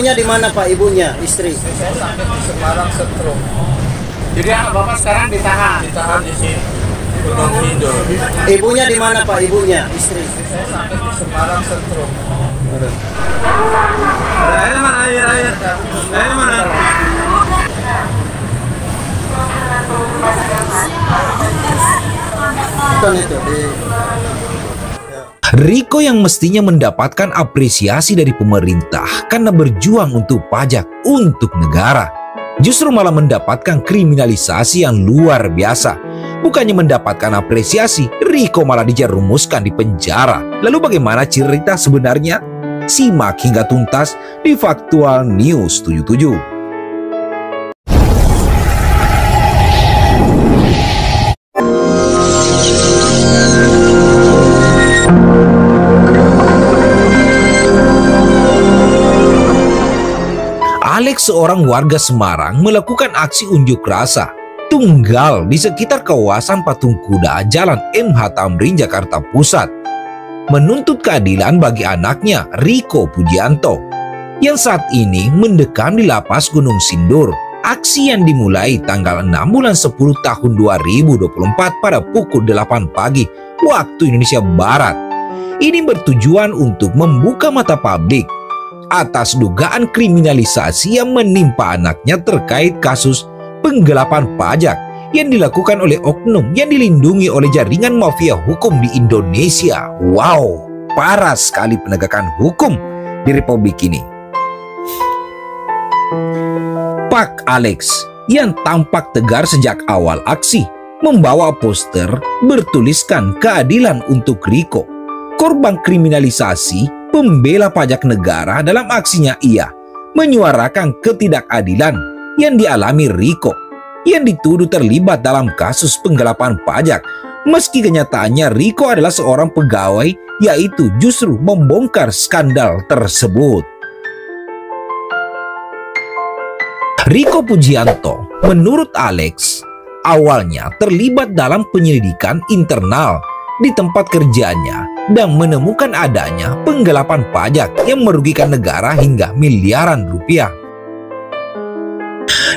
Ibunya di mana Pak? Ibunya, istri? Saya sakit di Semarang stroke. Jadi anak bapak sekarang ditahan. Ditahan di sini. Gunung Kidul. Ibunya di mana Pak? Ibunya, istri? Saya sakit di Semarang stroke. Air mana? Air mana? Itu di Riko yang mestinya mendapatkan apresiasi dari pemerintah karena berjuang untuk pajak untuk negara, justru malah mendapatkan kriminalisasi yang luar biasa. Bukannya mendapatkan apresiasi, Riko malah dijerumuskan di penjara. Lalu bagaimana cerita sebenarnya? Simak hingga tuntas di Faktual News 77. Alex, seorang warga Semarang, melakukan aksi unjuk rasa tunggal di sekitar kawasan Patung Kuda, Jalan MH Tamrin, Jakarta Pusat, menuntut keadilan bagi anaknya, Riko Pujianto, yang saat ini mendekam di lapas Gunung Sindur. Aksi yang dimulai tanggal 6 bulan 10 tahun 2024 pada pukul 8 pagi waktu Indonesia Barat. Ini bertujuan untuk membuka mata publik atas dugaan kriminalisasi yang menimpa anaknya terkait kasus penggelapan pajak yang dilakukan oleh oknum yang dilindungi oleh jaringan mafia hukum di Indonesia. Wow, parah sekali penegakan hukum di Republik ini. Pak Alex yang tampak tegar sejak awal aksi membawa poster bertuliskan keadilan untuk Riko, korban kriminalisasi pembela pajak negara. Dalam aksinya ia menyuarakan ketidakadilan yang dialami Riko yang dituduh terlibat dalam kasus penggelapan pajak, meski kenyataannya Riko adalah seorang pegawai, yaitu justru membongkar skandal tersebut. Riko Pujianto menurut Alex awalnya terlibat dalam penyelidikan internal di tempat kerjanya dan menemukan adanya penggelapan pajak yang merugikan negara hingga miliaran rupiah.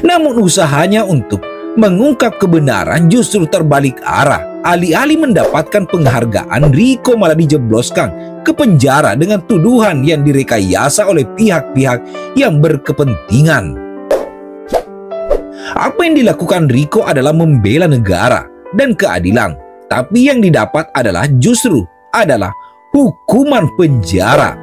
Namun usahanya untuk mengungkap kebenaran justru terbalik arah. Alih-alih mendapatkan penghargaan, Riko malah dijebloskan ke penjara dengan tuduhan yang direkayasa oleh pihak-pihak yang berkepentingan. Apa yang dilakukan Riko adalah membela negara dan keadilan, tapi yang didapat adalah justru hukuman penjara.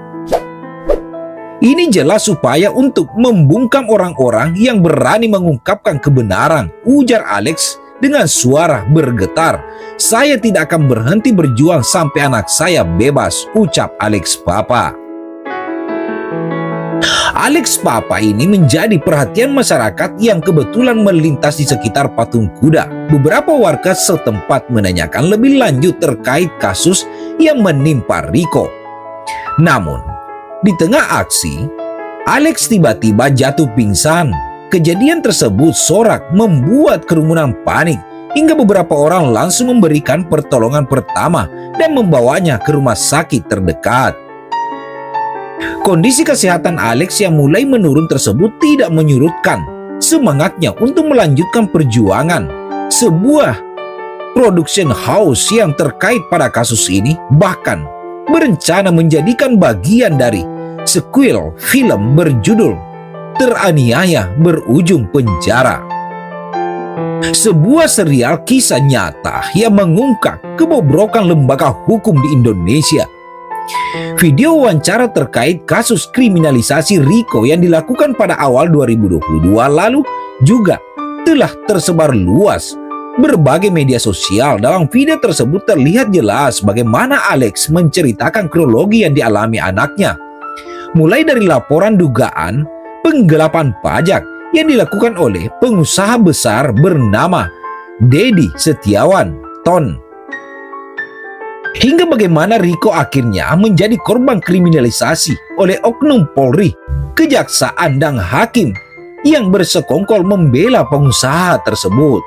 Ini jelas supaya untuk membungkam orang-orang yang berani mengungkapkan kebenaran, ujar Alex dengan suara bergetar. Saya tidak akan berhenti berjuang sampai anak saya bebas, ucap Alex Papa. Alex Papa ini menjadi perhatian masyarakat yang kebetulan melintas di sekitar Patung Kuda. Beberapa warga setempat menanyakan lebih lanjut terkait kasus yang menimpa Riko. Namun, di tengah aksi, Alex tiba-tiba jatuh pingsan. Kejadian tersebut sorak membuat kerumunan panik hingga beberapa orang langsung memberikan pertolongan pertama dan membawanya ke rumah sakit terdekat. Kondisi kesehatan Alex yang mulai menurun tersebut tidak menyurutkan semangatnya untuk melanjutkan perjuangan. Sebuah production house yang terkait pada kasus ini bahkan berencana menjadikan bagian dari sequel film berjudul Teraniaya Berujung Penjara. Sebuah serial kisah nyata yang mengungkap kebobrokan lembaga hukum di Indonesia. Video wawancara terkait kasus kriminalisasi Riko yang dilakukan pada awal 2022 lalu juga telah tersebar luas berbagai media sosial. Dalam video tersebut terlihat jelas bagaimana Alex menceritakan kronologi yang dialami anaknya, mulai dari laporan dugaan penggelapan pajak yang dilakukan oleh pengusaha besar bernama Dedi Setiawan Ton, hingga bagaimana Riko akhirnya menjadi korban kriminalisasi oleh oknum Polri, kejaksaan, dan hakim yang bersekongkol membela pengusaha tersebut.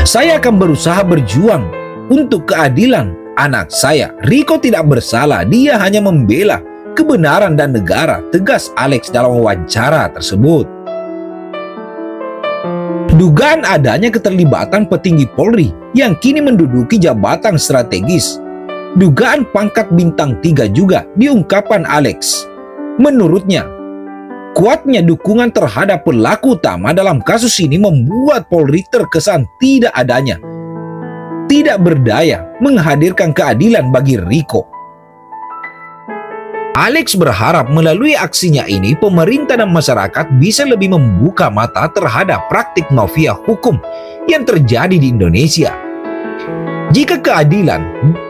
Saya akan berusaha berjuang untuk keadilan anak saya. Riko tidak bersalah, dia hanya membela kebenaran dan negara, tegas Alex dalam wawancara tersebut. Dugaan adanya keterlibatan petinggi Polri yang kini menduduki jabatan strategis. Dugaan pangkat bintang 3 juga diungkapkan Alex. Menurutnya, kuatnya dukungan terhadap pelaku utama dalam kasus ini membuat Polri terkesan tidak berdaya menghadirkan keadilan bagi Riko. Alex berharap melalui aksinya ini pemerintah dan masyarakat bisa lebih membuka mata terhadap praktik mafia hukum yang terjadi di Indonesia. Jika keadilan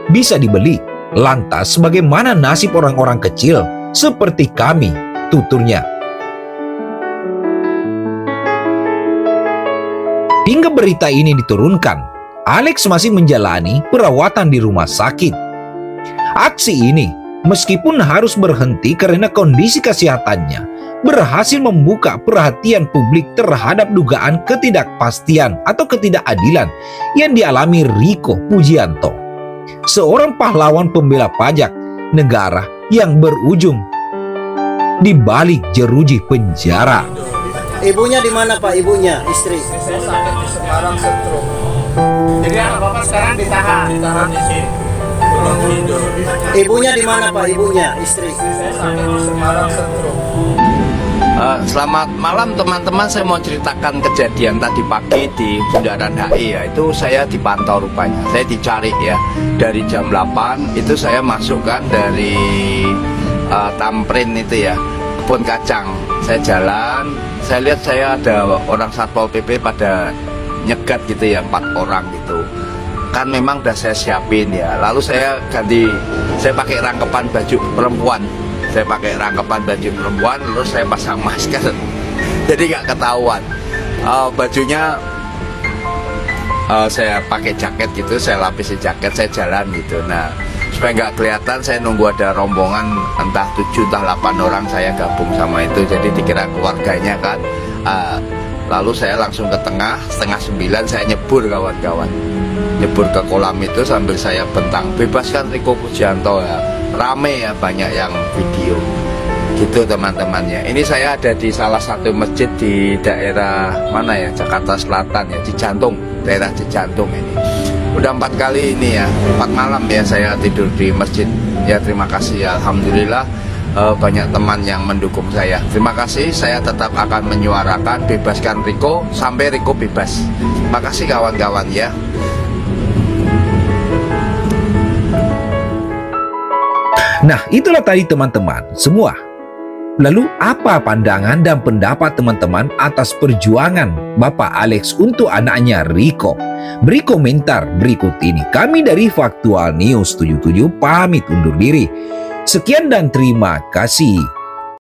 bisa dibeli, lantas bagaimana nasib orang-orang kecil seperti kami, tuturnya. Hingga berita ini diturunkan, Alex masih menjalani perawatan di rumah sakit. Aksi ini, meskipun harus berhenti karena kondisi kesehatannya, berhasil membuka perhatian publik terhadap dugaan ketidakpastian atau ketidakadilan yang dialami Riko Pujianto, seorang pahlawan pembela pajak negara yang berujung di balik jeruji penjara. Ibunya di mana Pak? Ibunya, istri. Saya sakit di Semarang Sentrum. Jadi anak bapak sekarang ditahan. Ditahan di sini. Gunung Kidul. Ibunya di mana Pak? Ibunya, istri. Saya sakit di Semarang Sentrum. Selamat malam teman-teman, saya mau ceritakan kejadian tadi pagi di Bundaran HI ya. Itu saya dipantau rupanya, saya dicari ya. Dari jam 8 itu saya masukkan dari Tamrin itu ya, Kebun Kacang. Saya jalan, saya lihat saya ada orang Satpol PP pada nyegat gitu ya, 4 orang gitu. Kan memang udah saya siapin ya. Lalu saya pakai rangkepan baju perempuan. Saya pakai rangkepan baju perempuan, terus saya pasang masker, jadi nggak ketahuan. Bajunya saya pakai jaket gitu, saya lapisi jaket, saya jalan gitu. Nah, supaya nggak kelihatan, saya nunggu ada rombongan entah 7 entah 8 orang, saya gabung sama itu, jadi dikira keluarganya kan. Lalu saya langsung ke tengah, setengah 9 saya nyebur kawan-kawan, nyebur ke kolam itu sambil saya bentang, bebaskan Riko Pujianto ya. Rame ya, banyak yang video gitu teman-temannya. Ini saya ada di salah satu masjid di daerah mana ya, Jakarta Selatan ya, Cijantung, daerah Cijantung ini. Udah 4 kali ini ya, 4 malam ya saya tidur di masjid ya. Terima kasih ya, alhamdulillah banyak teman yang mendukung saya. Terima kasih, saya tetap akan menyuarakan bebaskan Riko sampai Riko bebas. Terima kasih kawan-kawan ya. Nah, itulah tadi teman-teman semua. Lalu apa pandangan dan pendapat teman-teman atas perjuangan Bapak Alex untuk anaknya Riko? Beri komentar berikut ini. Kami dari Faktual News 77 pamit undur diri. Sekian dan terima kasih.